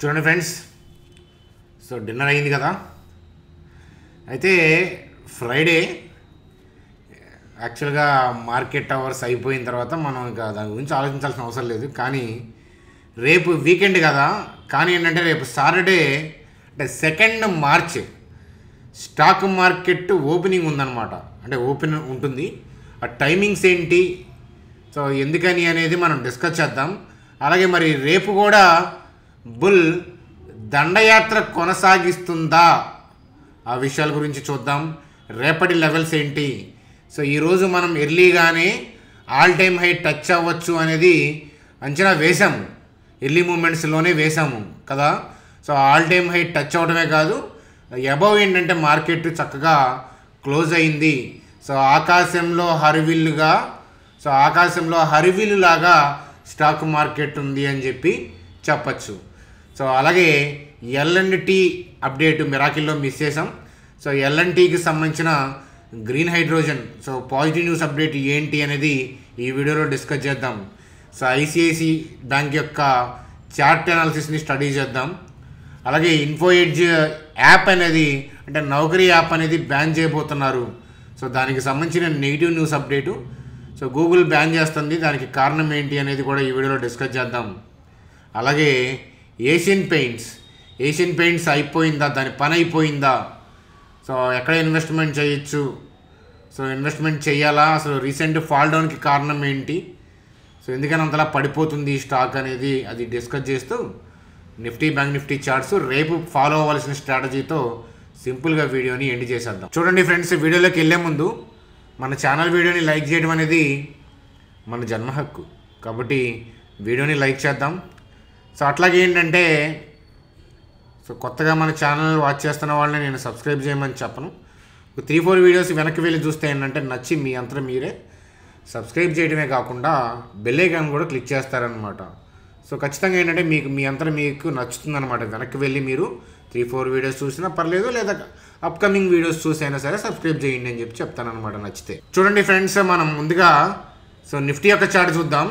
చూడండి friends, so dinner అయింది కదా. అయితే ఫ్రైడే యాక్చువల్గా మార్కెట్ అవర్స్ అయిపోయిన తర్వాత మనం ఇంకా దాని గురించి ఆలోచించాల్సిన అవసరం లేదు. కానీ రేపు వీకెండ్ కదా, కానీ ఏంటంటే రేపు సాటర్డే అంటే 2 మార్చ్ స్టాక్ మార్కెట్ ఓపెనింగ్ ఉందన్నమాట. అంటే ఓపెన్ ఉంటుంది. ఆ టైమింగ్స్ ఏంటి, సో ఎందుకని అనేది మనం డిస్కస్ చేద్దాం. అలాగే మరి రేపు కూడా బుల్ దండయాత్ర కొనసాగిస్తుందా, ఆ విషయాల గురించి చూద్దాం. రేపటి లెవెల్స్ ఏంటి, సో ఈరోజు మనం ఎర్లీగానే ఆల్ టైమ్ హై టచ్ అవ్వచ్చు అనేది అంచనా వేసాము. ఎర్లీ మూమెంట్స్లోనే వేసాము కదా. So all time high touch అవ్వడమే కాదు, అబవ్ ఏంటంటే మార్కెట్ చక్కగా క్లోజ్ అయింది. సో ఆకాశంలో హరివిల్లులాగా స్టాక్ మార్కెట్ ఉంది అని చెప్పి చెప్పచ్చు. సో అలాగే L&T అప్డేట్ మిరాకిల్లో మిస్ చేసాం. సో L&Tకి సంబంధించిన green hydrogen so positive news update ఏంటి అనేది ఈ వీడియోలో డిస్కస్ చేద్దాం. సో ICICI బ్యాంక్ యొక్క చార్ట్ అనాలిసిస్ని స్టడీ చేద్దాం. అలాగే ఇన్ఫో ఎడ్జ్ యాప్ అనేది అంటే నౌకరీ యాప్ అనేది బ్యాన్ చేయబోతున్నారు. సో దానికి సంబంధించిన negative news update, so Google ban చేస్తుంది, దానికి కారణం ఏంటి అనేది కూడా ఈ వీడియోలో డిస్కస్ చేద్దాం. అలాగే ఏషియన్ పెయింట్స్ అయిపోయిందా, దాని పని అయిపోయిందా, సో ఎక్కడ ఇన్వెస్ట్మెంట్ చేయొచ్చు, సో ఇన్వెస్ట్మెంట్ చేయాలా, అసలు రీసెంట్ ఫాల్ డౌన్కి కారణం ఏంటి, సో ఎందుకని అంతలా పడిపోతుంది ఈ స్టాక్ అనేది అది డిస్కస్ చేస్తూ నిఫ్టీ బ్యాంక్ నిఫ్టీ చార్ట్స్ రేపు ఫాలో అవ్వాల్సిన స్ట్రాటజీతో సింపుల్గా వీడియోని ఎండ్ చేసేద్దాం. చూడండి ఫ్రెండ్స్, వీడియోలోకి వెళ్ళే ముందు మన ఛానల్ వీడియోని లైక్ చేయడం అనేది మన జన్మ హక్కు, కాబట్టి వీడియోని లైక్ చేద్దాం. సో అట్లాగే ఏంటంటే సో కొత్తగా మన ఛానల్ వాచ్ చేస్తున్న వాళ్ళని నేను సబ్స్క్రైబ్ చేయమని చెప్పను. 3-4 వీడియోస్ వెనక్కి వెళ్ళి చూస్తే ఏంటంటే నచ్చి మీ అంతా మీరే సబ్స్క్రైబ్ చేయడమే కాకుండా బెల్ ఐకాన్ కూడా క్లిక్ చేస్తారనమాట. సో ఖచ్చితంగా ఏంటంటే మీ అంతా మీకు నచ్చుతుందన్నమాట. వెనక్కి వెళ్ళి మీరు 3-4 వీడియోస్ చూసినా పర్లేదు, లేదా అప్కమింగ్ వీడియోస్ చూసైనా సరే సబ్స్క్రైబ్ చేయండి అని చెప్పి చెప్తానమాట నచ్చితే. చూడండి ఫ్రెండ్స్, మనం ముందుగా సో నిఫ్టీ యొక్క చార్ట్ చూద్దాం.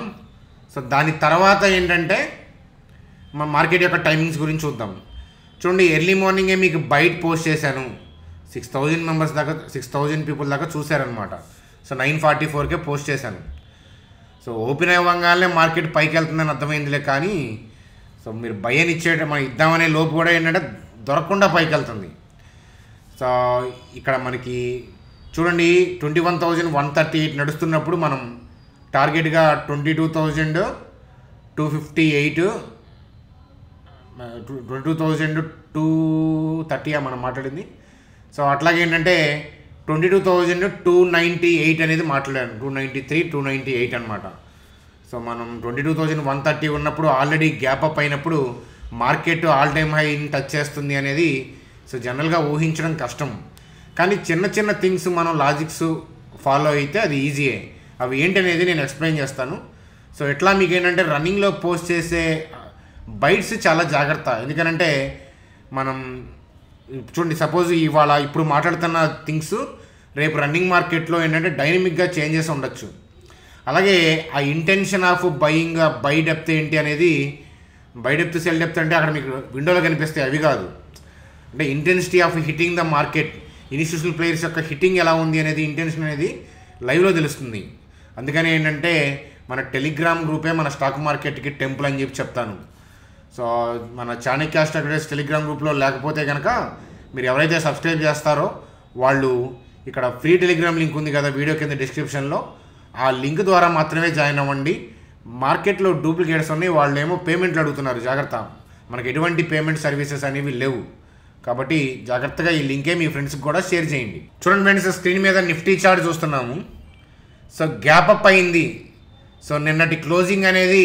సో దాని తర్వాత ఏంటంటే మన మార్కెట్ యొక్క టైమింగ్స్ గురించి చూద్దాం. చూడండి, ఎర్లీ మార్నింగే మీకు బయట పోస్ట్ చేశాను. 6,000 పీపుల్ దాకా చూశారనమాట. సో 9:44కే పోస్ట్ చేశాను. సో ఓపెన్ అవ్వగానే మార్కెట్ పైకి వెళ్తుందని అర్థమైందిలే, కానీ సో మీరు భయాన్ని మనం ఇద్దామనే లోపు కూడా ఏంటంటే దొరకకుండా పైకి వెళ్తుంది. సో ఇక్కడ మనకి చూడండి 21,138 నడుస్తున్నప్పుడు మనం టార్గెట్గా 22,258 22,230 మనం మాట్లాడింది. సో అట్లాగే ఏంటంటే 22,298 అనేది మాట్లాడాను. 293, 298 అనమాట. సో మనం 22,130 ఉన్నప్పుడు ఆల్రెడీ గ్యాప్ అప్ అయినప్పుడు market all time high touch చేస్తుంది అనేది సో జనరల్గా ఊహించడం కష్టం. కానీ చిన్న చిన్న థింగ్స్ మనం లాజిక్స్ ఫాలో అయితే అది ఈజీయే. అవి ఏంటనేది నేను ఎక్స్ప్లెయిన్ చేస్తాను. సో ఎట్లా మీకు ఏంటంటే రన్నింగ్లో పోస్ట్ చేసే బైట్స్ చాలా జాగ్రత్త. ఎందుకనంటే మనం చూడండి, సపోజ్ ఇప్పుడు మాట్లాడుతున్న థింగ్స్ రేపు రన్నింగ్ మార్కెట్లో ఏంటంటే డైనమిక్గా చేంజెస్ ఉండొచ్చు. అలాగే ఆ intention of buying, by depth ఏంటి అనేది, బై డెప్త్ సెల్ డెప్త్ అంటే అక్కడ మీకు విండోలో కనిపిస్తాయి, అవి కాదు. అంటే intensity of hitting the market, institutional players యొక్క హిట్టింగ్ ఎలా ఉంది అనేది ఇంటెన్షన్ అనేది లైవ్లో తెలుస్తుంది. అందుకని ఏంటంటే మన టెలిగ్రామ్ గ్రూపే మన స్టాక్ మార్కెట్కి టెంపుల్ అని చెప్పి చెప్తాను. సో మన చాణక్య స్టాక్ టెలిగ్రామ్ గ్రూప్లో లేకపోతే కనుక మీరు ఎవరైతే సబ్స్క్రైబ్ చేస్తారో వాళ్ళు ఇక్కడ ఫ్రీ టెలిగ్రామ్ లింక్ ఉంది కదా వీడియో కింద డిస్క్రిప్షన్లో, ఆ లింక్ ద్వారా మాత్రమే జాయిన్ అవ్వండి. మార్కెట్లో డూప్లికేట్స్ ఉన్నాయి, వాళ్ళు ఏమో పేమెంట్లు అడుగుతున్నారు, జాగ్రత్త. మనకు ఎటువంటి పేమెంట్ సర్వీసెస్ అనేవి లేవు, కాబట్టి జాగ్రత్తగా ఈ లింకే మీ ఫ్రెండ్స్కి కూడా షేర్ చేయండి. చూడండి ఫ్రెండ్స్, స్క్రీన్ మీద నిఫ్టీ చార్ట్ చూస్తున్నాము. సో గ్యాప్ అప్ అయింది. సో నిన్నటి క్లోజింగ్ అనేది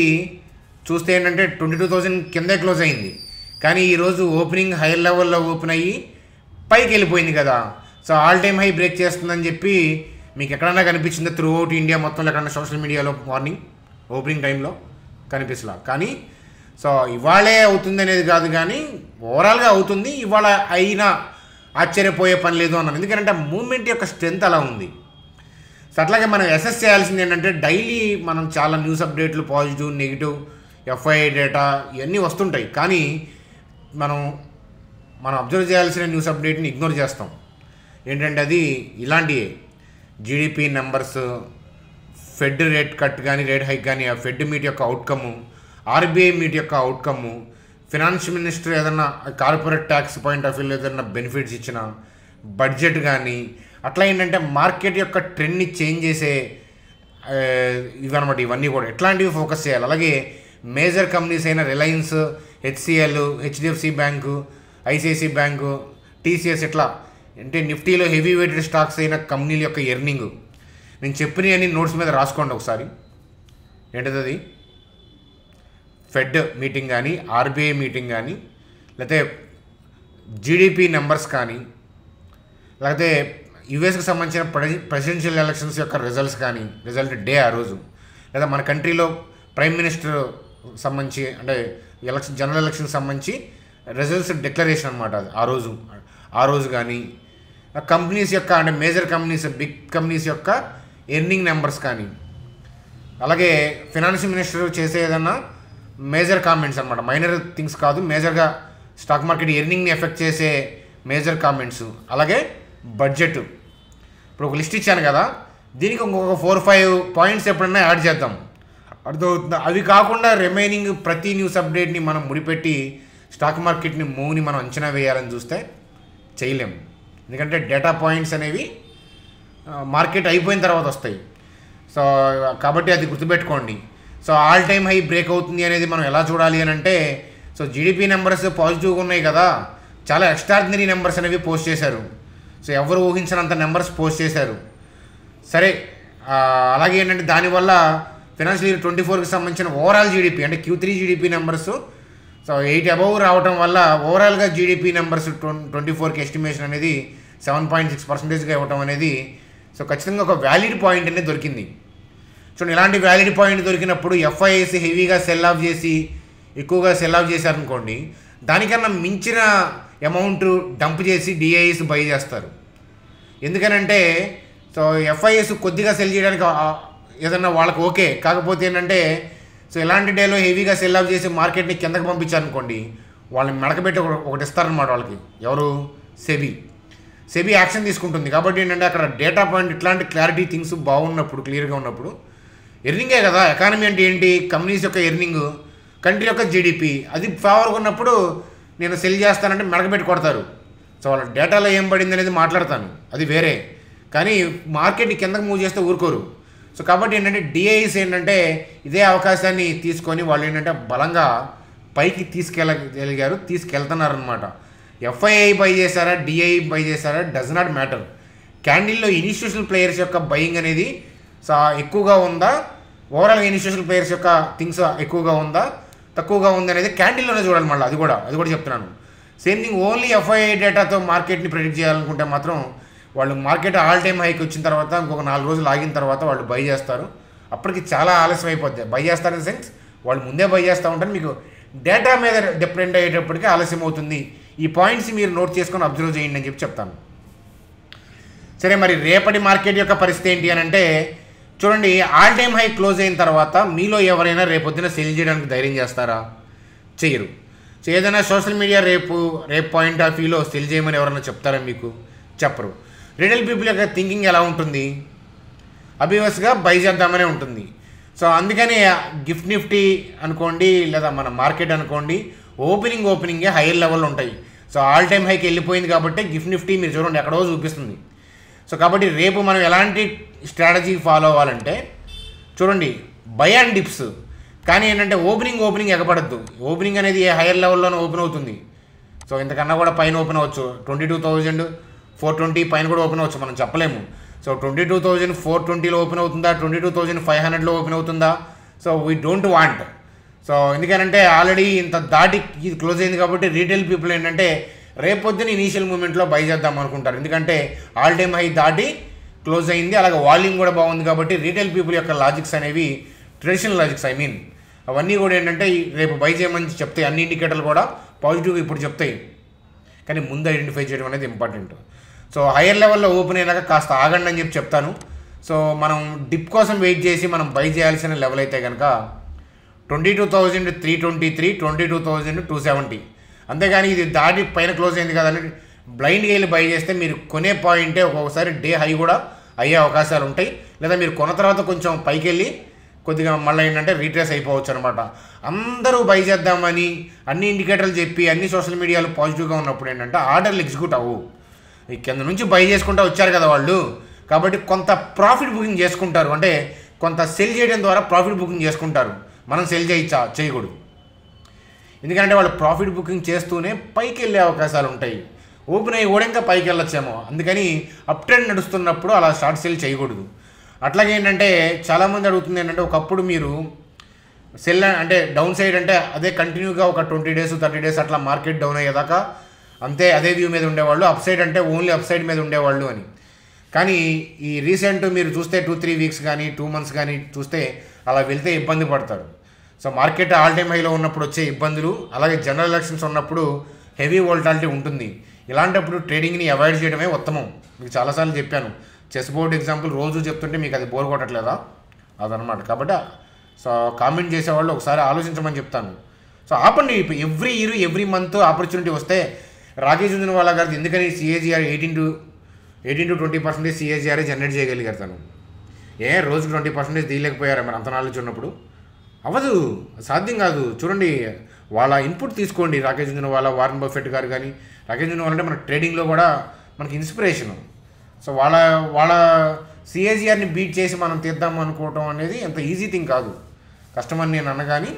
చూస్తే ఏంటంటే 22,000 కిందే క్లోజ్ అయింది. కానీ ఈరోజు ఓపెనింగ్ హైయర్ లెవెల్లో ఓపెన్ అయ్యి పైకి వెళ్ళిపోయింది కదా. So all time high break చేస్తుందని చెప్పి మీకు ఎక్కడన్నా కనిపించిందో త్రూ అవుట్ ఇండియా మొత్తంలో ఎక్కడన్నా సోషల్ మీడియాలో మార్నింగ్ ఓపెనింగ్ టైంలో కనిపిస్తలా. కానీ సో ఇవాళే అవుతుంది అనేది కాదు, కానీ ఓవరాల్గా అవుతుంది. ఇవాళ అయినా ఆశ్చర్యపోయే పని లేదు అన్నాను, ఎందుకంటే మూమెంట్ యొక్క స్ట్రెంత్ అలా ఉంది. సో అట్లాగే మనం అసెస్ చేయాల్సింది ఏంటంటే డైలీ మనం చాలా న్యూస్ అప్డేట్లు, పాజిటివ్, నెగిటివ్, ఎఫ్ఐఐ డేటా ఇవన్నీ వస్తుంటాయి. కానీ మనం మనం అబ్జర్వ్ చేయాల్సిన న్యూస్ అప్డేట్ని ఇగ్నోర్ చేస్తాం. ఏంటంటే అది ఇలాంటివే GDP numbers, fed rate cut కానీ రేట్ హైక్ కానీ, ఆ ఫెడ్ మీట్ యొక్క అవుట్కము, ఆర్బీఐ మీట్ యొక్క అవుట్కము, ఫినాన్స్ మినిస్టర్ ఏదన్నా కార్పొరేట్ ట్యాక్స్ పాయింట్ ఆఫ్ వ్యూలో ఏదన్నా బెనిఫిట్స్ ఇచ్చిన, బడ్జెట్ కానీ, అట్లా ఏంటంటే మార్కెట్ యొక్క ట్రెండ్ని చేంజ్ చేసే ఇవన్నమాట. ఇవన్నీ కూడా ఎట్లాంటివి ఫోకస్ చేయాలి. అలాగే మేజర్ కంపెనీస్ అయిన Reliance, HCl, HDFC bank, ICICI bank, TCS, ఇట్లా అంటే నిఫ్టీలో హెవీ వెయిటెడ్ స్టాక్స్ అయిన కంపెనీల యొక్క ఎర్నింగ్ నేను చెప్పినవన్నీ నోట్స్ మీద రాసుకోండి ఒకసారి. ఏంటది అది? ఫెడ్ మీటింగ్ కానీ, ఆర్బీఐ మీటింగ్ కానీ, లేకపోతే జీడిపి నెంబర్స్ కానీ, లేకపోతే యుఎస్కి సంబంధించిన ప్రెసిడెన్షియల్ ఎలక్షన్స్ యొక్క రిజల్ట్స్ కానీ, రిజల్ట్ డే ఆ రోజు, లేదా మన కంట్రీలో ప్రైమ్ మినిస్టర్ సంబంధించి అంటే జనరల్ ఎలక్షన్కి సంబంధించి రిజల్ట్స్ డిక్లరేషన్ అనమాట ఆ రోజు కానీ, కంపెనీస్ యొక్క అంటే మేజర్ కంపెనీస్, బిగ్ కంపెనీస్ యొక్క ఎర్నింగ్ నెంబర్స్ కానీ, అలాగే ఫినాన్స్ మినిస్టర్ చేసే ఏదన్నా మేజర్ కామెంట్స్ అనమాట. మైనర్ థింగ్స్ కాదు, మేజర్గా స్టాక్ మార్కెట్ ఎర్నింగ్ని ఎఫెక్ట్ చేసే మేజర్ కామెంట్స్, అలాగే బడ్జెట్. ఇప్పుడు ఒక లిస్ట్ ఇచ్చాను కదా, దీనికి ఇంకొక 4-5 పాయింట్స్ ఎప్పుడన్నా యాడ్ చేద్దాం, అర్థమవుతుంది. అవి కాకుండా రిమైనింగ్ ప్రతి న్యూస్ అప్డేట్ని మనం ముడిపెట్టి స్టాక్ మార్కెట్ని మూవ్ని మనం అంచనా వేయాలని చూస్తే చేయలేము. ఎందుకంటే డేటా పాయింట్స్ అనేవి మార్కెట్ అయిపోయిన తర్వాత వస్తాయి. సో కాబట్టి అది గుర్తుపెట్టుకోండి. So all time high break అవుతుంది అనేది మనం ఎలా చూడాలి అని అంటే, సో జీడిపి నెంబర్స్ పాజిటివ్గా ఉన్నాయి కదా, చాలా ఎక్స్ట్రాడినరీ నెంబర్స్ అనేవి పోస్ట్ చేశారు. సో ఎవరు ఊహించినంత నెంబర్స్ పోస్ట్ చేశారు. సరే, అలాగే ఏంటంటే దానివల్ల ఫైనాన్షియల్ ఇయర్ 24కి సంబంధించిన ఓవరాల్ జీడిపి అంటే Q3 GDP numbers so 8 above రావడం వల్ల ఓవరాల్గా జీడిపి నెంబర్స్ 24కి ఎస్టిమేషన్ అనేది 7.6%గా ఇవ్వటం అనేది సో ఖచ్చితంగా ఒక వ్యాలిడ్ పాయింట్ అనేది దొరికింది. చూడండి, ఇలాంటి వ్యాలిడ్ పాయింట్ దొరికినప్పుడు ఎఫ్ఐఎస్ హెవీగా సెల్ ఆఫ్ చేసి ఎక్కువగా సెల్ ఆఫ్ చేశారనుకోండి, దానికన్నా మించిన అమౌంట్ డంప్ చేసి డిఐఎస్ బై చేస్తారు. ఎందుకనంటే సో ఎఫ్ఐఎస్ కొద్దిగా సెల్ చేయడానికి ఏదన్నా వాళ్ళకి ఓకే, కాకపోతే ఏంటంటే సో ఇలాంటి డేలో హెవీగా సెల్ ఆఫ్ చేసి మార్కెట్ని కిందకి పంపించారనుకోండి, వాళ్ళని మెడకబెట్టి ఒకటి ఇస్తారనమాట వాళ్ళకి. ఎవరు? సెబీ యాక్షన్ తీసుకుంటుంది. కాబట్టి ఏంటంటే అక్కడ డేటా పాయింట్ ఇట్లాంటి క్లారిటీ థింగ్స్ బాగున్నప్పుడు, క్లియర్గా ఉన్నప్పుడు, ఎర్నింగే కదా ఎకానమీ అంటే ఏంటి, కంపెనీస్ యొక్క ఎర్నింగ్, కంట్రీ యొక్క జీడిపి, అది ఫేవర్గా ఉన్నప్పుడు నేను సెల్ చేస్తానంటే మెడకబెట్టి కొడతారు. సో వాళ్ళ డేటాలో ఏం పడింది అనేది మాట్లాడతాను, అది వేరే. కానీ మార్కెట్ని కిందకి మూవ్ చేస్తే ఊరుకోరు. సో కాబట్టి ఏంటంటే డిఐఎస్ ఏంటంటే ఇదే అవకాశాన్ని తీసుకొని వాళ్ళు ఏంటంటే బలంగా పైకి తీసుకెళ్తున్నారనమాట. ఎఫ్ఐఐ బై చేశారా, డిఐ బై చేశారా, డస్ నాట్ మ్యాటర్. క్యాండిల్లో ఇన్స్టిట్యూషనల్ ప్లేయర్స్ యొక్క బయింగ్ అనేది ఎక్కువగా ఉందా, ఓవరాల్గా ఇన్స్టిట్యూషనల్ ప్లేయర్స్ యొక్క థింగ్స్ ఎక్కువగా ఉందా, తక్కువగా ఉంది అనేది క్యాండిల్లోనే చూడాలి. మళ్ళీ అది కూడా చెప్తున్నాను. సేమ్ థింగ్, ఓన్లీ ఎఫ్ఐఐ డేటాతో మార్కెట్ని ప్రెడిక్ట్ చేయాలనుకుంటే మాత్రం వాళ్ళు మార్కెట్ ఆల్ టైమ్ హైకి వచ్చిన తర్వాత ఇంకొక 4 రోజులు ఆగిన తర్వాత వాళ్ళు బై చేస్తారు. అప్పటికి చాలా ఆలస్యం అయిపోద్ది. బై చేస్తారు ఇన్ సెన్స్ వాళ్ళు ముందే బై చేస్తూ ఉంటారు. మీకు డేటా మీద డిపెండ్ అయ్యేటప్పటికీ ఆలస్యం అవుతుంది. ఈ పాయింట్స్ మీరు నోట్ చేసుకొని అబ్జర్వ్ చేయండి అని చెప్తాను. సరే, మరి రేపటి మార్కెట్ యొక్క పరిస్థితి ఏంటి అని అంటే, చూడండి, ఆల్ టైమ్ హై క్లోజ్ అయిన తర్వాత మీలో ఎవరైనా రేపొద్దున సెల్ చేయడానికి ధైర్యం చేస్తారా? చెయ్యరు. సో ఏదైనా సోషల్ మీడియా రేపు పాయింట్ ఆఫ్ వ్యూలో సెల్ చేయమని ఎవరైనా చెప్తారా? మీకు చెప్పరు. రిటైల్ పీపుల్ యొక్క థింకింగ్ ఎలా ఉంటుంది? అబ్వియస్గా బై చేద్దామనే ఉంటుంది. సో అందుకని గిఫ్ట్ నిఫ్టీ అనుకోండి, లేదా మన మార్కెట్ అనుకోండి, ఓపెనింగే హైయర్ లెవెల్లో ఉంటాయి. సో ఆల్ టైమ్ హైకి వెళ్ళిపోయింది కాబట్టి గిఫ్ట్ నిఫ్టీ మీరు చూడండి ఎక్కడో చూపిస్తుంది. సో కాబట్టి రేపు మనం ఎలాంటి స్ట్రాటజీ ఫాలో అవ్వాలంటే, చూడండి, బై అండ్ డిప్స్. కానీ ఏంటంటే ఓపెనింగ్ ఎగపడద్దు. ఓపెనింగ్ అనేది హైయర్ లెవెల్లోనే ఓపెన్ అవుతుంది. సో ఇంతకన్నా కూడా పైన ఓపెన్ అవ్వచ్చు. 22,420 పైన కూడా ఓపెన్ అవ్వచ్చు, మనం చెప్పలేము. సో 22,420లో ఓపెన్ అవుతుందా, 22,500లో ఓపెన్ అవుతుందా? So we don't want. So ఎందుకనంటే ఆల్రెడీ ఇంత దాటి ఇది క్లోజ్ అయింది కాబట్టి రీటైల్ పీపుల్ ఏంటంటే రేపొద్దున ఇనీషియల్ మూమెంట్లో బై చేద్దాం అనుకుంటారు. ఎందుకంటే ఆల్ టైమ్ హై దాటి క్లోజ్ అయింది, అలాగే వాల్యూమ్ కూడా బాగుంది. కాబట్టి రీటైల్ పీపుల్ యొక్క లాజిక్స్ అనేవి ట్రెడిషనల్ లాజిక్స్ అవన్నీ కూడా ఏంటంటే రేపు బై చేయమని చెప్తాయి. అన్ని ఇండికేటర్లు కూడా పాజిటివ్గా ఇప్పుడు చెప్తాయి. కానీ ముందు ఐడెంటిఫై చేయడం అనేది ఇంపార్టెంట్. సో హైయర్ లెవెల్లో ఓపెన్ అయినాక కాస్త ఆగండి అని చెప్తాను. సో మనం డిప్ కోసం వెయిట్ చేసి మనం బై చేయాల్సిన లెవెల్ అయితే కనుక 22,323, 22,270. అంతేగాని ఇది దాటి పైన క్లోజ్ అయింది కదని బ్లైండ్గా వెళ్ళి బై చేస్తే మీరు కొనే పాయింటే ఒక్కొక్కసారి డే హై కూడా అయ్యే అవకాశాలు ఉంటాయి. లేదా మీరు కొన్న తర్వాత కొంచెం పైకి వెళ్ళి కొద్దిగా మళ్ళీ ఏంటంటే రీట్రేస్ అయిపోవచ్చు అనమాట. అందరూ బై చేద్దామని అన్ని ఇండికేటర్లు చెప్పి అన్ని సోషల్ మీడియాలో పాజిటివ్గా ఉన్నప్పుడు ఏంటంటే ఆర్డర్లు ఎగ్జిక్యూట్ అవ్వు. ఈ కింద నుంచి బై చేసుకుంటూ వచ్చారు కదా వాళ్ళు, కాబట్టి కొంత ప్రాఫిట్ బుకింగ్ చేసుకుంటారు. అంటే కొంత సెల్ చేయడం ద్వారా ప్రాఫిట్ బుకింగ్ చేసుకుంటారు. మనం సెల్ చేయకూడదు. ఎందుకంటే వాళ్ళు ప్రాఫిట్ బుకింగ్ చేస్తూనే పైకి వెళ్ళే అవకాశాలు ఉంటాయి. ఓపెన్ అయ్యి కూడా ఇంకా పైకి వెళ్ళొచ్చేమో. అందుకని అప్ ట్రెండ్ నడుస్తున్నప్పుడు అలా షార్ట్ సెల్ చేయకూడదు. అట్లాగే ఏంటంటే చాలామంది అడుగుతుంది ఏంటంటే ఒకప్పుడు మీరు సెల్ అంటే డౌన్ సైడ్ అంటే అదే కంటిన్యూగా ఒక 20 days 30 days అట్లా మార్కెట్ డౌన్ అయ్యేదాకా అంతే అదే వ్యూ మీద ఉండేవాళ్ళు. అప్ సైడ్ అంటే ఓన్లీ అప్ సైడ్ మీద ఉండేవాళ్ళు అని. కానీ ఈ రీసెంట్ మీరు చూస్తే 2-3 weeks కానీ 2 months కానీ చూస్తే అలా వెళ్తే ఇబ్బంది పడతారు. సో మార్కెట్ ఆల్ టైమ్ హైలో ఉన్నప్పుడు వచ్చే ఇబ్బందులు, అలాగే జనరల్ ఎలక్షన్స్ ఉన్నప్పుడు హెవీ వోల్టాలిటీ ఉంటుంది. ఇలాంటప్పుడు ట్రేడింగ్ని అవాయిడ్ చేయడమే ఉత్తమం. మీకు చాలాసార్లు చెప్పాను. చెస్ బోర్డ్ ఎగ్జాంపుల్ రోజు చెప్తుంటే మీకు అది బోర్ కొట్టట్లేదా? అదనమాట. కాబట్టి సో కామెంట్ చేసేవాళ్ళు ఒకసారి ఆలోచించమని చెప్తాను. సో ఆపండి. Every year every month opportunity వస్తే రాకేష్ జుంజునవాలా గారిది ఎందుకని సిఏజీఆర్ 18-20% సిఏజీఆర్ జనరేట్ చేయగలిగారు తను. రోజుకి 20% తీయలేకపోయారా మరి అంత నాలెడ్జ్ ఉన్నప్పుడు? అవ్వదు, సాధ్యం కాదు. చూడండి, వాళ్ళ ఇన్పుట్ తీసుకోండి. రాకేష్ జుంజునవాలా, వారన్ బఫెట్ గారు కానీ. రాకేష్ జుంజునవాలా అంటే మన ట్రేడింగ్లో కూడా మనకి ఇన్స్పిరేషను. సో వాళ్ళ సిఏజీఆర్ని బీట్ చేసి మనం తీద్దాం అనుకోవటం అనేది అంత ఈజీ థింగ్ కాదు. కష్టమని నేను అన్నగాని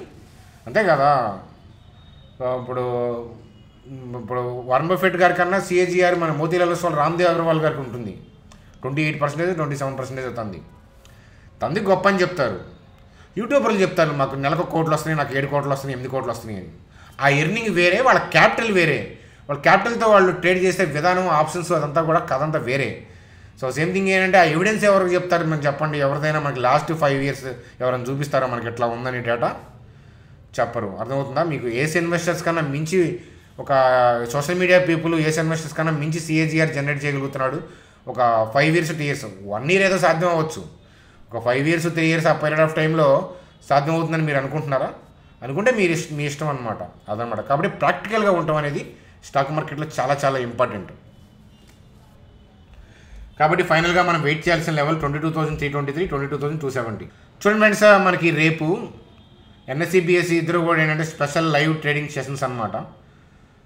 అంతే కదా. ఇప్పుడు వారన్ బఫెట్ గారి కన్నా సిఏజీఆర్ మన మోతీలాల్ ఓస్వాల్, రామ్దేవ్ అగర్వాల్ గారికి ఉంటుంది. 28%, 27% అవుతుంది. తంది గొప్ప అని చెప్తారు. యూట్యూబర్లు చెప్తారు మాకు నెలకు 1 కోట్లు వస్తున్నాయి, నాకు 7 కోట్లు వస్తున్నాయి, 8 కోట్లు వస్తున్నాయి అని. ఆ ఎర్నింగ్ వేరే, వాళ్ళ క్యాపిటల్ వేరే. వాళ్ళ క్యాపిటల్తో వాళ్ళు ట్రేడ్ చేసే విధానం, ఆప్షన్స్ అదంతా కూడా కథంతా వేరే. సో సేమ్ థింగ్ ఏంటంటే ఆ ఎవిడెన్స్ ఎవరికి చెప్తారు మనకు చెప్పండి? ఎవరిదైనా మనకి లాస్ట్ 5 years ఎవరైనా చూపిస్తారో మనకి ఎట్లా ఉందని డేటా? చెప్పరు. అర్థమవుతుందా మీకు? ఏస్ ఇన్వెస్టర్స్ కన్నా మించి ఒక సోషల్ మీడియా పీపుల్ ఏస్ ఇన్వెస్టర్స్ కన్నా మించి సిఏజీఆర్ జనరేట్ చేయగలుగుతున్నాడు. ఒక 5 years 2 years 1 year ఏదో సాధ్యం అవ్వచ్చు. ఒక 5 years 3 years ఆ పీరియడ్ ఆఫ్ టైంలో సాధ్యం అవుతుందని మీరు అనుకుంటున్నారా? అనుకుంటే మీ ఇష్టం అనమాట. అదనమాట. కాబట్టి ప్రాక్టికల్గా ఉండటం అనేది స్టాక్ మార్కెట్లో చాలా చాలా ఇంపార్టెంట్. కాబట్టి ఫైనల్గా మనం వెయిట్ చేయాల్సిన లెవెల్ 22,323, 22,270. చూడండి ఫ్రెండ్స్, మనకి రేపు ఎన్ఎస్సి బిఎస్సి ఇద్దరు కూడా ఏంటంటే స్పెషల్ లైవ్ ట్రేడింగ్ సెషన్స్ అనమాట.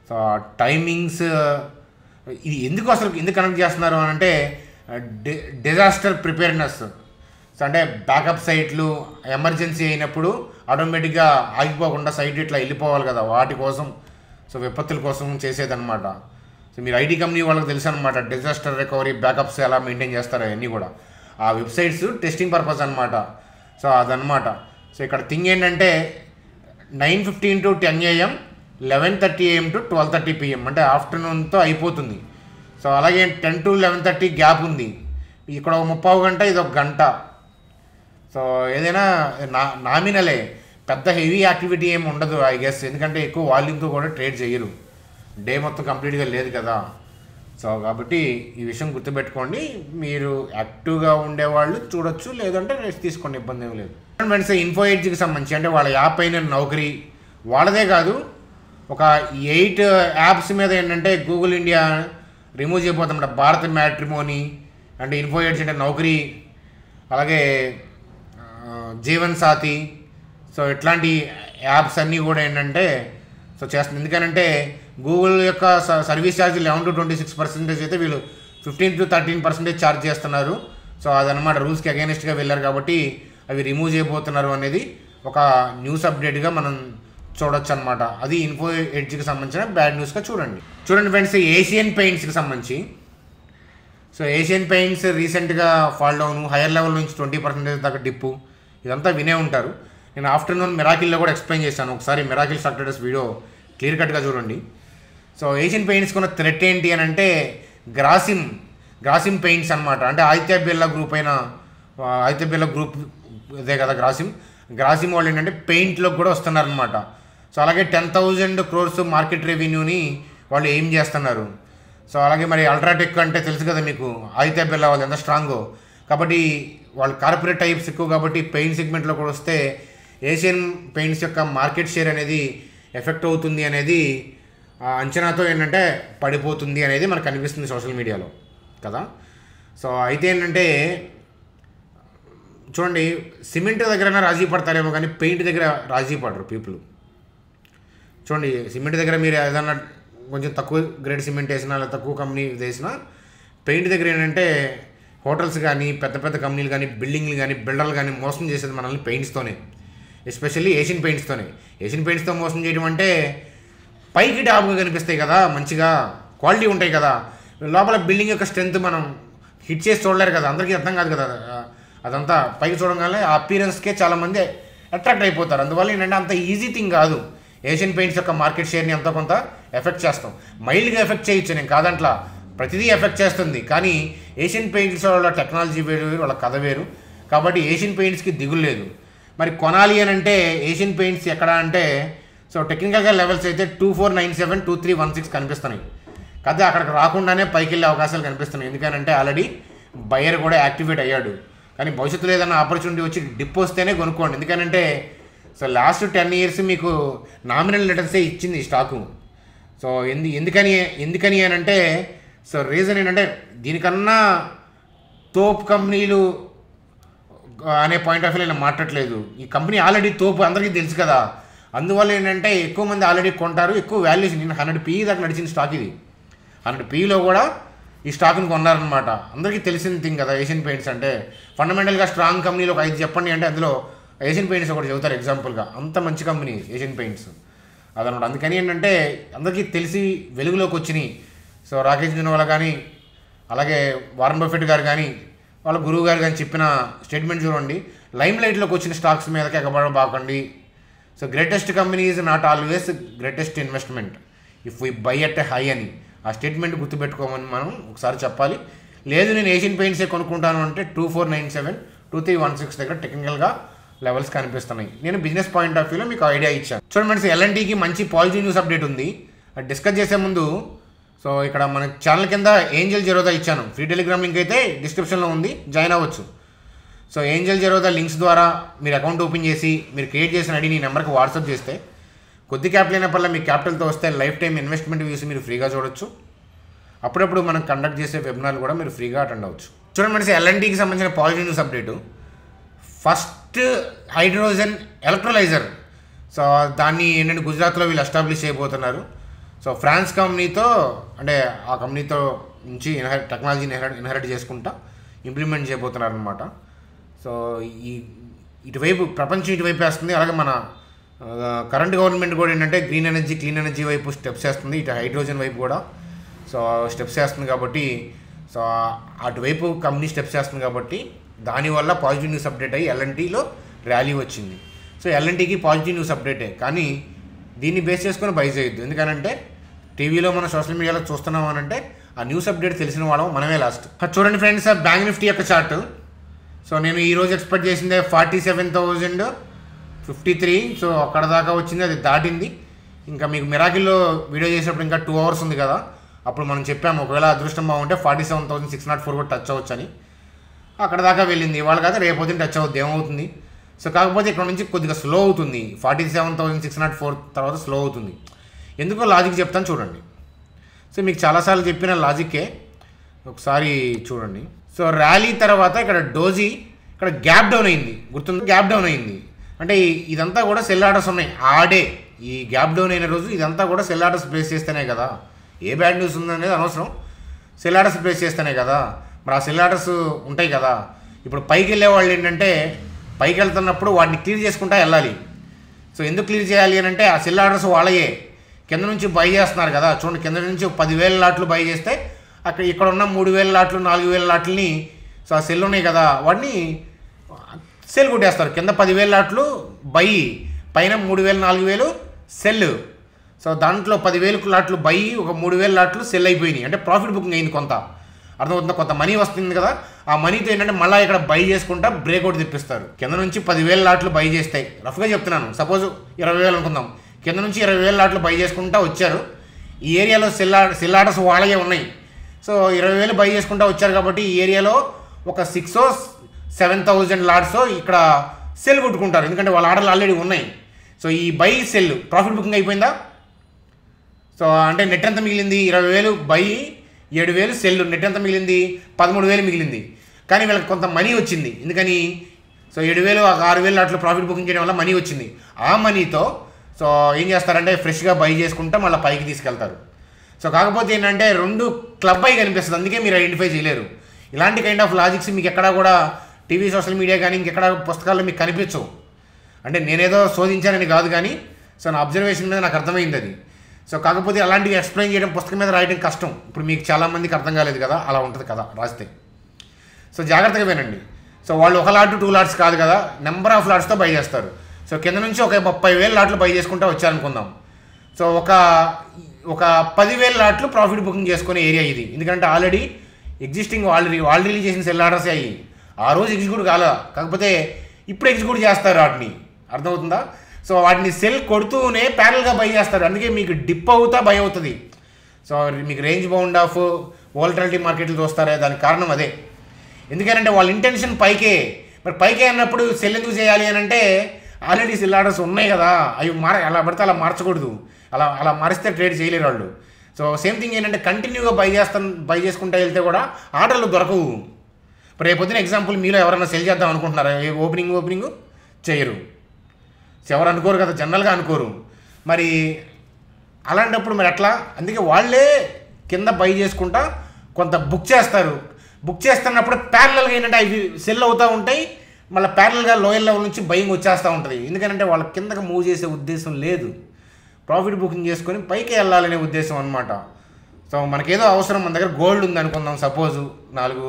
సో టైమింగ్స్ ఇది ఎందుకు కనెక్ట్ చేస్తున్నారు అని అంటే డిజాస్టర్ ప్రిపేర్నెస్. సో అంటే బ్యాకప్ సైట్లు ఎమర్జెన్సీ అయినప్పుడు ఆటోమేటిక్గా ఆగిపోకుండా సైట్ ఇట్లా వెళ్ళిపోవాలి కదా, వాటి కోసం, సో విపత్తుల కోసం చేసేదన్నమాట. సో మీరు ఐటీ కంపెనీ వాళ్ళకి తెలుసు అనమాట డిజాస్టర్ రికవరీ బ్యాకప్స్ ఎలా మెయింటైన్ చేస్తారో అవన్నీ కూడా. ఆ వెబ్సైట్స్ టెస్టింగ్ పర్పస్ అనమాట. సో అదనమాట. సో ఇక్కడ థింగ్ ఏంటంటే 9:15 to 10 AM, 11:30 AM to 12:30 PM అంటే ఆఫ్టర్నూన్తో అయిపోతుంది. సో అలాగే 10 to 11:30 గ్యాప్ ఉంది. ఇక్కడ 30 గంట, ఇది 1 గంట. సో ఏదైనా నామినలే, పెద్ద హెవీ యాక్టివిటీ ఏమి ఉండదు ఐ గెస్. ఎందుకంటే ఎక్కువ వాల్యూమ్తో కూడా ట్రేడ్ చేయరు, డే మొత్తం కంప్లీట్గా లేదు కదా. సో కాబట్టి ఈ విషయం గుర్తుపెట్టుకోండి. మీరు యాక్టివ్గా ఉండేవాళ్ళు చూడొచ్చు, లేదంటే రెస్ట్ తీసుకోండి, ఇబ్బంది ఏం లేదు. ఫ్రెండ్స్, ఇన్ఫో ఎడ్జ్కి సంబంధించి అంటే వాళ్ళ యాప్ అయిన నౌకరీ వాళ్ళదే కాదు, ఒక 8 యాప్స్ మీద ఏంటంటే గూగుల్ ఇండియా రిమూవ్ చేయబోతాం. భారత్ మ్యాట్రిమోనీ అంటే ఇన్ఫో ఎడ్జ్ అంటే నౌకరీ, అలాగే జీవన్ సాథీ. సో ఇట్లాంటి యాప్స్ అన్నీ కూడా ఏంటంటే సో చేస్తుంది. ఎందుకంటే గూగుల్ యొక్క సర్వీస్ ఛార్జ్ 11 to 26% అయితే వీళ్ళు 15 to 13% ఛార్జ్ చేస్తున్నారు. సో అదనమాట రూల్స్కి అగైనెస్ట్గా వెళ్ళారు కాబట్టి అవి రిమూవ్ చేయబోతున్నారు అనేది ఒక న్యూస్ అప్డేట్గా మనం చూడొచ్చు అనమాట. అది ఇన్ఫో ఎడ్జ్కి సంబంధించిన బ్యాడ్ న్యూస్గా చూడండి ఫ్రెండ్స్. ఏషియన్ పెయింట్స్కి సంబంధించి సో ఏషియన్ పెయింట్స్ రీసెంట్గా ఫాల్ డౌన్, హైయర్ లెవెల్ నుంచి 20% దాకా డిప్పు, ఇదంతా వినే ఉంటారు. నేను ఆఫ్టర్నూన్ మిరాకిల్లో కూడా ఎక్స్ప్లెయిన్ చేశాను. ఒకసారి miracle stock traders video clear కట్గా చూడండి. సో ఏషియన్ పెయింట్స్కి ఉన్న థ్రెట్ ఏంటి అని అంటే గ్రాసిమ్ పెయింట్స్ అనమాట. అంటే ఆదిత్య బిర్లా గ్రూప్ ఇదే కదా గ్రాసిమ్ వాళ్ళు ఏంటంటే పెయింట్లోకి కూడా వస్తున్నారనమాట. సో అలాగే 10,000 crores మార్కెట్ రెవెన్యూని వాళ్ళు ఏం చేస్తున్నారు. సో అలాగే మరి అల్ట్రాటెక్ అంటే తెలుసు కదా మీకు, ఆదిత్య బిర్లా వాళ్ళు ఎంత స్ట్రాంగో. కాబట్టి వాళ్ళు కార్పొరేట్ టైప్స్ ఎక్కువ కాబట్టి పెయింట్ సెగ్మెంట్లో కూడా వస్తే ఏషియన్ పెయింట్స్ యొక్క మార్కెట్ షేర్ అనేది ఎఫెక్ట్ అవుతుంది అనేది అంచనాతో ఏంటంటే పడిపోతుంది అనేది మనకు కనిపిస్తుంది సోషల్ మీడియాలో కదా. సో అయితే ఏంటంటే చూడండి, సిమెంట్ దగ్గరైనా రాజీ పడతారేమో కానీ పెయింట్ దగ్గర రాజీ పడరు పీపుల్. చూడండి, సిమెంట్ దగ్గర మీరు ఏదైనా కొంచెం తక్కువ గ్రేడ్ సిమెంట్ వేసినా లేదా తక్కువ కంపెనీ వేసినా, పెయింట్ దగ్గర ఏంటంటే హోటల్స్ కానీ పెద్ద పెద్ద కంపెనీలు కానీ బిల్డింగ్లు కానీ బిల్డర్లు కానీ మోసం చేసేది మనల్ని పెయింట్స్తోనే, ఎస్పెషల్లీ ఏషియన్ పెయింట్స్తోనే. ఏషియన్ పెయింట్స్తో మోసం చేయడం అంటే పైకి డాబ్గా కనిపిస్తాయి కదా, మంచిగా క్వాలిటీ ఉంటాయి కదా, లోపల బిల్డింగ్ యొక్క స్ట్రెంత్ మనం హిట్ చేసి చూడలేరు కదా, అందరికీ అర్థం కాదు కదా. అదంతా పైకి చూడగానే ఆ అపీరెన్స్కే చాలామంది అట్రాక్ట్ అయిపోతారు. అందువల్ల ఏంటంటే అంత ఈజీ థింగ్ కాదు ఏషియన్ పెయింట్స్ యొక్క మార్కెట్ షేర్ని ఎంతో కొంత ఎఫెక్ట్ చేస్తాం. మైల్డ్గా ఎఫెక్ట్ చేయొచ్చు, నేను కాదంట్లా, ప్రతిదీ ఎఫెక్ట్ చేస్తుంది. కానీ ఏషియన్ పెయింట్స్ వాళ్ళ టెక్నాలజీ వేరు, వాళ్ళ కథ వేరు. కాబట్టి ఏషియన్ పెయింట్స్కి దిగులు లేదు. మరి కొనాలి అని అంటే ఏషియన్ పెయింట్స్ ఎక్కడ అంటే, సో టెక్నికల్గా లెవెల్స్ అయితే 2497, 2316 కనిపిస్తున్నాయి. కాకపోతే అక్కడికి రాకుండానే పైకి వెళ్ళే అవకాశాలు కనిపిస్తున్నాయి. ఎందుకంటే ఆల్రెడీ బయర్ కూడా యాక్టివేట్ అయ్యాడు. కానీ భవిష్యత్తులో ఏదైనా ఆపర్చునిటీ వచ్చి డిప్ వస్తేనే కొనుక్కోండి. ఎందుకంటే సో లాస్ట్ 10 years మీకు నామినల్ రిటర్న్సే ఇచ్చింది ఈ స్టాకు. సో ఎందుకని అని అంటే, సో రీజన్ ఏంటంటే దీనికన్నా తోపు కంపెనీలు అనే పాయింట్ ఆఫ్ వ్యూ నేను మాట్లాడలేదు. ఈ కంపెనీ ఆల్రెడీ తోపు అందరికీ తెలుసు కదా. అందువల్ల ఏంటంటే ఎక్కువ మంది ఆల్రెడీ కొంటారు, ఎక్కువ వాల్యుయేషన్. నేను 100 PE దాకా నడిచిన స్టాక్ ఇది. 100 PEలో కూడా ఈ స్టాక్ని కొన్నారనమాట. అందరికీ తెలిసిన థింగ్ కదా ఏషియన్ పెయింట్స్ అంటే. ఫండమెంటల్గా స్ట్రాంగ్ కంపెనీలు ఒక 5 చెప్పండి అంటే అందులో ఏషియన్ పెయింట్స్ ఒకటి చెబుతారు ఎగ్జాంపుల్గా. అంత మంచి కంపెనీ ఏషియన్ పెయింట్స్ అదనమాట. అందుకని ఏంటంటే అందరికీ తెలిసి వెలుగులోకి వచ్చినాయి. సో రాకేష్ జున్వాలా కానీ అలాగే వారన్ బఫెట్ గారు కానీ వాళ్ళ గురువు గారు కానీ చెప్పిన స్టేట్మెంట్ చూడండి. లైమ్ లైట్లోకి వచ్చిన స్టాక్స్ మీదకి ఎగబడబాకండి. So greatest company is not always greatest investment if we buy at a high అని ఆ స్టేట్మెంట్ గుర్తుపెట్టుకోమని మనం ఒకసారి చెప్పాలి. లేదు నేను ఏషియన్ పెయింట్సే కొనుక్కుంటాను అంటే 2497, 2316 దగ్గర టెక్నికల్గా లెవెల్స్ కనిపిస్తున్నాయి. నేను బిజినెస్ పాయింట్ ఆఫ్ వ్యూలో మీకు ఐడియా ఇచ్చాను. చూడండి ఫ్రెండ్స్, ఎల్ఎన్టీకి మంచి పాజిటివ్ న్యూస్ అప్డేట్ ఉంది. అది డిస్కస్ చేసే ముందు సో ఇక్కడ మన ఛానల్ కింద ఏంజల్ జెరోదా ఇచ్చాను. ఫ్రీ టెలిగ్రామ్ లింక్ అయితే డిస్క్రిప్షన్లో ఉంది, జాయిన్ అవ్వచ్చు. సో ఏంజల్ జెరోదా లింక్స్ ద్వారా మీరు అకౌంట్ ఓపెన్ చేసి మీరు క్రియేట్ చేసిన ఐడి నీ నెంబర్కి వాట్సాప్ చేస్తే కొద్ది క్యాపిటల్ అయినప్పటిలో మీ క్యాపిటల్తో వస్తే లైఫ్ టైం ఇన్వెస్ట్మెంట్ వ్యూస్ మీరు ఫ్రీగా చూడొచ్చు. అప్పుడప్పుడు మనం కండక్ట్ చేసే వెబినార్లు కూడా మీరు ఫ్రీగా అటెండ్ అవ్వచ్చు. చూడండి ఫ్రెండ్స్, ఎల్ఎన్టీకి సంబంధించిన positive news update. First hydrogen electrolyser, so దాన్ని ఏంటంటే గుజరాత్లో వీళ్ళు ఎస్టాబ్లిష్ చేయబోతున్నారు. సో ఫ్రాన్స్ కంపెనీతో అంటే ఆ కంపెనీతో నుంచి టెక్నాలజీని ఇన్హెరిట్ చేసుకుంటా ఇంప్లిమెంట్ చేయబోతున్నారు అనమాట. సో ఇటువైపు ప్రపంచం ఇటువైపు వేస్తుంది. అలాగే మన కరెంట్ గవర్నమెంట్ కూడా ఏంటంటే గ్రీన్ ఎనర్జీ క్లీన్ ఎనర్జీ వైపు స్టెప్స్ వేస్తుంది, ఇటు హైడ్రోజన్ వైపు కూడా సో స్టెప్స్ వేస్తుంది. కాబట్టి సో అటువైపు కంపెనీ స్టెప్స్ వేస్తుంది కాబట్టి దానివల్ల పాజిటివ్ న్యూస్ అప్డేట్ అయ్యి ఎల్ఎన్టీలో ర్యాలీ వచ్చింది. సో ఎల్ఎన్టీకి పాజిటివ్ న్యూస్ అప్డేటే, కానీ దీన్ని బేస్ చేసుకొని బై చేయొద్దు. ఎందుకనంటే టీవీలో మన సోషల్ మీడియాలో చూస్తున్నాం అనంటే ఆ న్యూస్ అప్డేట్ తెలిసిన వాళ్ళం మనమే లాస్ట్. చూడండి ఫ్రెండ్స్, బ్యాంక్ నిఫ్టీ యొక్క చార్ట్. సో నేను ఈరోజు ఎక్స్పెక్ట్ చేసిందే 47,053. సో అక్కడ దాకా వచ్చింది, అది దాటింది. ఇంకా మీకు మిరాకిల్లో వీడియో చేసేటప్పుడు ఇంకా 2 hours ఉంది కదా, అప్పుడు మనం చెప్పాము ఒకవేళ అదృష్టం బాగుంటే 47,604 కూడా టచ్ అవ్వచ్చు అని. అక్కడ దాకా వెళ్ళింది. ఇవాళ కాదు రేపొద్దున టచ్ అవుద్ది, ఏమవుతుంది. సో కాకపోతే ఇక్కడ నుంచి కొద్దిగా స్లో అవుతుంది. 47,604 తర్వాత స్లో అవుతుంది. ఎందుకో లాజిక్ చెప్తాను చూడండి. సో మీకు చాలాసార్లు చెప్పిన లాజిక్కే ఒకసారి చూడండి. సో ర్యాలీ తర్వాత ఇక్కడ డోజీ ఇక్కడ గ్యాప్ డౌన్ అయింది, గుర్తుంది, గ్యాప్ డౌన్ అయింది. అంటే ఇదంతా కూడా సెల్ ఆర్డర్స్ ఉన్నాయి ఆడే. ఈ గ్యాప్ డౌన్ అయిన రోజు ఇదంతా కూడా సెల్ ఆర్డర్స్ ప్లేస్ చేస్తేనే కదా, ఏ బ్యాడ్ న్యూస్ ఉందనేది అనవసరం, సెల్ ఆర్డర్స్ ప్లేస్ చేస్తేనే కదా. మరి ఆ సెల్ ఆర్డర్స్ ఉంటాయి కదా. ఇప్పుడు పైకి వెళ్ళే వాళ్ళు ఏంటంటే పైకి వెళ్తున్నప్పుడు వాటిని క్లియర్ చేసుకుంటా వెళ్ళాలి. సో ఎందుకు క్లియర్ చేయాలి అని అంటే ఆ సెల్ ఆర్డర్స్ వాళ్ళయే కింద నుంచి బై చేస్తున్నారు కదా. చూడండి, కింద నుంచి 10,000 లాట్లు బై చేస్తే ఇక్కడ ఉన్న 3,000 లాట్లు 4,000 లాట్లని సో ఆ సెల్ ఉన్నాయి కదా వాటిని సెల్ కొట్టేస్తారు. కింద 10,000 లాట్లు బై, పైన 3,000 4,000 సెల్. సో దాంట్లో 10,000 లాట్లు బై, ఒక 3,000 లాట్లు సెల్ అయిపోయినాయి. అంటే ప్రాఫిట్ బుకింగ్ అయింది, కొంత అర్థమవుతుందా, కొంత మనీ వస్తుంది కదా. ఆ మనీతో ఏంటంటే మళ్ళీ ఇక్కడ బై చేసుకుంటా బ్రేక్అవుట్ తెప్పిస్తారు. కింద నుంచి 10,000 లాట్లు బై చేస్తాయి, రఫ్గా చెప్తున్నాను. సపోజ్ 20,000 అనుకుందాం, కింద నుంచి 20,000 లాట్లు బై చేసుకుంటా వచ్చారు. ఈ ఏరియాలో సెల్ ఆర్డర్స్ వాళ్ళే ఉన్నాయి. సో 20,000 బై చేసుకుంటా వచ్చారు కాబట్టి ఈ ఏరియాలో ఒక 6,000 or 7,000 లాట్స్ ఇక్కడ సెల్ కొట్టుకుంటారు, ఎందుకంటే వాళ్ళ ఆర్డర్లు ఆల్రెడీ ఉన్నాయి. సో ఈ బై సెల్ ప్రాఫిట్ బుకింగ్ అయిపోయిందా. సో అంటే నెట్ ఎంత మిగిలింది 20,000 బై 7,000 సెల్, నెట్ ఎంత మిగిలింది 13,000 మిగిలింది. కానీ వీళ్ళకి కొంత మనీ వచ్చింది. ఎందుకని సో 7,000 6,000 అట్లా ప్రాఫిట్ బుకింగ్ చేయడం వల్ల మనీ వచ్చింది. ఆ మనీతో సో ఏం చేస్తారంటే ఫ్రెష్గా బై చేసుకుంటే మళ్ళీ పైకి తీసుకెళ్తారు. సో కాకపోతే ఏంటంటే రెండు క్లబ్ అయి కనిపిస్తుంది, అందుకే మీరు ఐడెంటిఫై చేయలేరు. ఇలాంటి కైండ్ ఆఫ్ లాజిక్స్ మీకు ఎక్కడా కూడా టీవీ సోషల్ మీడియా కానీ ఇంకెక్కడ పుస్తకాల్లో మీకు కనిపించవు. అంటే నేనేదో శోధించానని కాదు, కానీ సో నా అబ్జర్వేషన్ మీద నాకు అర్థమైంది అది. సో కాకపోతే అలాంటివి ఎక్స్ప్లెయిన్ చేయడం పుస్తకం మీద రాయడం కష్టం. ఇప్పుడు మీకు చాలామందికి అర్థం కాలేదు కదా, అలా ఉంటుంది కదా రాస్తే. సో జాగ్రత్తగా వినండి. సో వాళ్ళు 1 లాట్ 2 లాట్స్ కాదు కదా, నెంబర్ ఆఫ్ లాట్స్తో బై చేస్తారు. సో కింద నుంచి ఒక 30,000 లాట్లు బై చేసుకుంటూ వచ్చారనుకుందాం. సో ఒక 10,000 లాట్లు ప్రాఫిట్ బుకింగ్ చేసుకునే ఏరియా ఇది. ఎందుకంటే ఆల్రెడీ ఎగ్జిస్టింగ్ వాళ్ళు రిలీజ్ చేసిన సెల్ ఆర్డర్సే అయ్యి ఆ రోజు ఎగ్జిక్యూట్ కాకపోతే ఇప్పుడు ఎగ్జిక్యూట్ చేస్తారు వాటిని. అర్థమవుతుందా? సో వాటిని సెల్ కొడుతూనే ప్యారల్గా బై చేస్తారు. అందుకే మీకు డిప్ అవుతా బై అవుతుంది. సో మీకు రేంజ్ బౌండ్ ఆఫ్ వోల్టాలిటీ మార్కెట్లు చూస్తారే, దానికి కారణం అదే. ఎందుకంటే వాళ్ళ ఇంటెన్షన్ పైకే. మరి పైకే అన్నప్పుడు సెల్ ఎందుకు చేయాలి అని అంటే ఆల్రెడీ సెల్ ఆర్డర్స్ ఉన్నాయి కదా, అవి అలా పడితే అలా మార్చకూడదు. అలా మారిస్తే ట్రేడ్ చేయలేరు వాళ్ళు. సో సేమ్ థింగ్ ఏంటంటే కంటిన్యూగా బై చేసుకుంటూ వెళ్తే కూడా ఆర్డర్లు దొరకవు. ఇప్పుడు రేపొద్దున ఎగ్జాంపుల్ మీలో ఎవరైనా సెల్ చేద్దాం అనుకుంటున్నారా, ఓపెనింగ్ చేయరు. ఎవరు అనుకోరు కదా, జనరల్గా అనుకోరు. మరి అలాంటప్పుడు మరి ఎట్లా? అందుకే వాళ్ళే కింద బై చేసుకుంటా కొంత బుక్ చేస్తారు. బుక్ చేస్తున్నప్పుడు ప్యారలల్గా ఏంటంటే అవి సెల్ అవుతూ ఉంటాయి, మళ్ళీ ప్యారలల్గా లోయర్ లెవెల్ నుంచి బయింగ్ వచ్చేస్తూ ఉంటుంది. ఎందుకంటే వాళ్ళ కిందకి మూవ్ చేసే ఉద్దేశం లేదు, ప్రాఫిట్ బుకింగ్ చేసుకొని పైకి వెళ్ళాలనే ఉద్దేశం అనమాట. సో మనకేదో అవసరం, మన దగ్గర గోల్డ్ ఉంది అనుకుందాం, సపోజు 4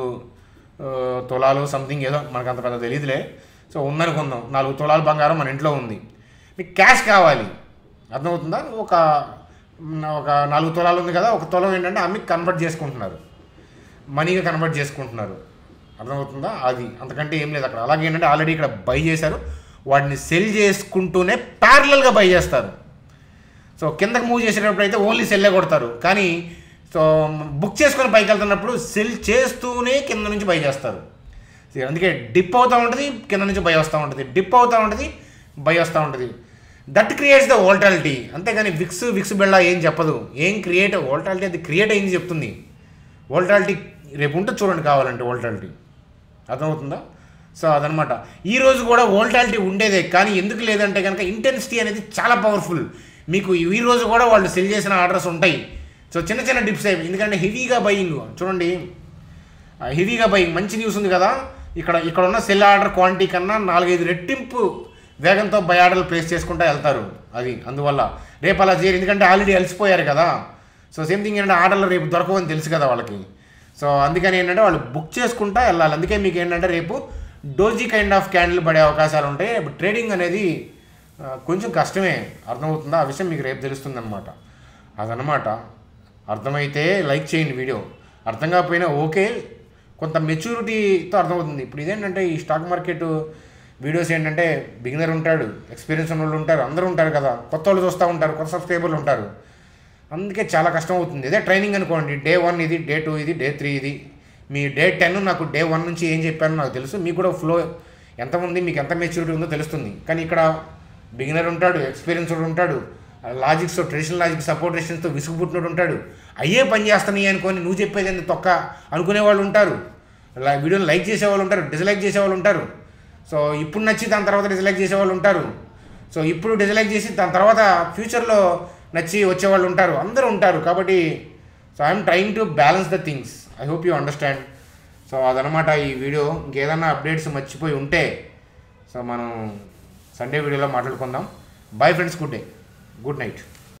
తులాలు సంథింగ్ ఏదో, మనకు అంత పెద్ద తెలియదులే. సో ఉందనుకుందాం, 4 తులాలు బంగారం మన ఇంట్లో ఉంది. మీకు క్యాష్ కావాలి, అర్థమవుతుందా? ఒక 4 తులాలు ఉంది కదా, 1 తులం ఏంటంటే అమ్మి కన్వర్ట్ చేసుకుంటున్నారు, మనీగా కన్వర్ట్ చేసుకుంటున్నారు. అర్థమవుతుందా? అది అంతకంటే ఏం లేదు అక్కడ. అలాగే ఏంటంటే ఆల్రెడీ ఇక్కడ బై చేశారు, వాటిని సెల్ చేసుకుంటూనే ప్యారలల్గా బై చేస్తారు. సో కిందకి మూవ్ చేసేటప్పుడు అయితే ఓన్లీ సెల్లే కొడతారు, కానీ సో బుక్ చేసుకొని పైకి వెళ్తున్నప్పుడు సెల్ చేస్తూనే కింద నుంచి బై చేస్తారు. అందుకే డిప్ అవుతూ ఉంటుంది, కింద నుంచి బై వస్తూ ఉంటుంది, డిప్ అవుతూ ఉంటుంది, బై వస్తూ ఉంటుంది. That creates the volatility. అంతేగాని విక్స్ బెల్లా ఏం చెప్పదు, ఏం క్రియేట్ వోల్టాలిటీ అది క్రియేట్ అయింది చెప్తుంది. వోల్టాలిటీ రేపు ఉంటుంది చూడండి కావాలంటే వోల్టాలిటీ, అర్థమవుతుందా? సో అదనమాట. ఈరోజు కూడా వోల్టాలిటీ ఉండేదే, కానీ ఎందుకు లేదంటే కనుక ఇంటెన్సిటీ అనేది చాలా పవర్ఫుల్. మీకు ఈరోజు కూడా వాళ్ళు సెల్ చేసిన ఆర్డర్స్ ఉంటాయి. సో చిన్న డిప్స్ అయ్యి, ఎందుకంటే హెవీగా బయింగ్ చూడండి, హెవీగా బయింగ్. మంచి న్యూస్ ఉంది కదా, ఇక్కడ ఉన్న సెల్ ఆర్డర్ క్వాంటిటీ కన్నా 4-5 రెట్టింపు వేగంతో బై ఆర్డర్లు ప్లేస్ చేసుకుంటూ వెళ్తారు. అది అందువల్ల రేపు అలా చేయరు, ఎందుకంటే ఆల్రెడీ అలసిపోయారు కదా. సో సేమ్ థింగ్ ఏంటంటే ఆర్డర్లు రేపు దొరకవని తెలుసు కదా వాళ్ళకి. సో అందుకని ఏంటంటే వాళ్ళు బుక్ చేసుకుంటూ వెళ్ళాలి. అందుకే మీకు ఏంటంటే రేపు డోజీ కైండ్ ఆఫ్ క్యాండిల్ పడే అవకాశాలు ఉంటాయి. ట్రేడింగ్ అనేది కొంచెం కష్టమే, అర్థమవుతుందా? ఆ విషయం మీకు రేపు తెలుస్తుంది అనమాట. అదనమాట. అర్థమైతే లైక్ చేయండి వీడియో, అర్థం కాకపోయినా ఓకే, కొంత మెచ్యూరిటీతో అర్థమవుతుంది. ఇప్పుడు ఇదేంటంటే ఈ స్టాక్ మార్కెట్ వీడియోస్ ఏంటంటే బిగినర్ ఉంటాడు, ఎక్స్పీరియన్స్ ఉన్న వాళ్ళు ఉంటారు, అందరూ ఉంటారు కదా, కొత్త వాళ్ళు చూస్తూ ఉంటారు, కొత్త సబ్స్క్రైబర్లు ఉంటారు. అందుకే చాలా కష్టం అవుతుంది. ఇదే ట్రైనింగ్ అనుకోండి, డే 1 ఇది, డే 2 ఇది, డే 3 ఇది. మీ డే 10 నాకు డే 1 నుంచి ఏం చెప్పానో నాకు తెలుసు. మీకు కూడా ఫ్లో ఎంతమంది మీకు ఎంత మెచ్యూరిటీ ఉందో తెలుస్తుంది. కానీ ఇక్కడ బిగినర్ ఉంటాడు, ఎక్స్పీరియన్స్ ఉంటాడు, లాజిక్స్ ట్రెడిషనల్ లాజిక్ సపోర్ట్ రెసిస్టెన్స్తో విసుగు పుట్టినట్టు ఉంటాడు. అయ్యే పని చేస్తున్నాయి అనుకొని నువ్వు చెప్పేది ఎంత తొక్క అనుకునే వాళ్ళు ఉంటారు, వీడియోని లైక్ చేసేవాళ్ళు ఉంటారు, డిస్లైక్ చేసేవాళ్ళు ఉంటారు. సో ఇప్పుడు నచ్చి దాని తర్వాత డిస్లైక్ చేసేవాళ్ళు ఉంటారు. సో ఇప్పుడు డిస్లైక్ చేసి దాని తర్వాత ఫ్యూచర్లో నచ్చి వచ్చేవాళ్ళు ఉంటారు, అందరూ ఉంటారు. కాబట్టి so I'm trying to balance the things. I hope you understand. So అదనమాట ఈ వీడియో. ఇంకేదన్నా అప్డేట్స్ మర్చిపోయి ఉంటే సో మనం సండే వీడియోలో మాట్లాడుకుందాం. Bye friends, good day, good night.